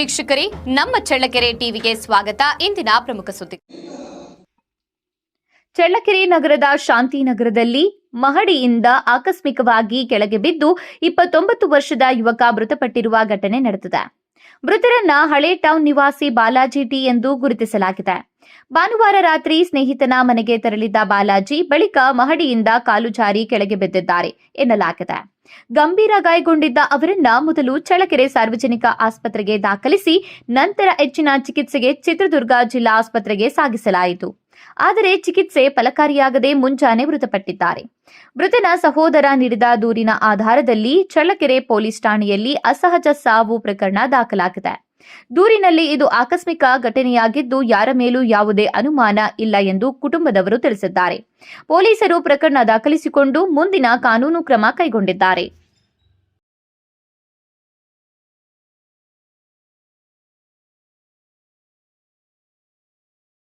ವೀಕ್ಷಕರೇ, ನಮ್ಮ ಚಳ್ಳಕೆರೆ ಟಿವಿಗೆ ಸ್ವಾಗತ. ಇಂದಿನ ಪ್ರಮುಖ ಸುದ್ದಿ. ಚಳ್ಳಕೆರೆ ನಗರದ ಶಾಂತಿನಗರದಲ್ಲಿ ಮಹಡಿಯಿಂದ ಆಕಸ್ಮಿಕವಾಗಿ ಕೆಳಗೆ ಬಿದ್ದು 29 ವರ್ಷದ ಯುವಕ ಮೃತಪಟ್ಟಿರುವ ಘಟನೆ ನಡೆದಿದೆ. ಮೃತರನ್ನ ಹಳೆ ಟೌನ್ ನಿವಾಸಿ ಬಾಲಾಜಿ ಟಿ ಎಂದು ಗುರುತಿಸಲಾಗಿದೆ. ಭಾನುವಾರ ರಾತ್ರಿ ಸ್ನೇಹಿತನ ಮನೆಗೆ ತೆರಳಿದ್ದ ಬಾಲಾಜಿ ಬಳಿಕ ಮಹಡಿಯಿಂದ ಕಾಲು ಜಾರಿ ಕೆಳಗೆ ಬಿದ್ದಿದ್ದಾರೆ ಎನ್ನಲಾಗಿದೆ. ಗಂಭೀರ ಗಾಯಗೊಂಡಿದ್ದ ಅವರನ್ನ ಮೊದಲು ಚಳ್ಳಕೆರೆ ಸಾರ್ವಜನಿಕ ಆಸ್ಪತ್ರೆಗೆ ದಾಖಲಿಸಿ ನಂತರ ಹೆಚ್ಚಿನ ಚಿಕಿತ್ಸೆಗೆ ಚಿತ್ರದುರ್ಗ ಜಿಲ್ಲಾ ಆಸ್ಪತ್ರೆಗೆ ಸಾಗಿಸಲಾಯಿತು. ಆದರೆ ಚಿಕಿತ್ಸೆ ಫಲಕಾರಿಯಾಗದೆ ಮುಂಜಾನೆ ಮೃತಪಟ್ಟಿದ್ದಾರೆ. ಮೃತನ ಸಹೋದರ ನೀಡಿದ ದೂರಿನ ಆಧಾರದಲ್ಲಿ ಚಳ್ಳಕೆರೆ ಪೊಲೀಸ್ ಠಾಣೆಯಲ್ಲಿ ಅಸಹಜ ಸಾವು ಪ್ರಕರಣ ದಾಖಲಾಗಿದೆ. ದೂರಿನಲ್ಲಿ ಇದು ಆಕಸ್ಮಿಕ ಘಟನೆಯಾಗಿದ್ದು ಯಾರ ಮೇಲೂ ಯಾವುದೇ ಅನುಮಾನ ಇಲ್ಲ ಎಂದು ಕುಟುಂಬದವರು ತಿಳಿಸಿದ್ದಾರೆ. ಪೊಲೀಸರು ಪ್ರಕರಣ ದಾಖಲಿಸಿಕೊಂಡು ಮುಂದಿನ ಕಾನೂನು ಕ್ರಮ ಕೈಗೊಂಡಿದ್ದಾರೆ.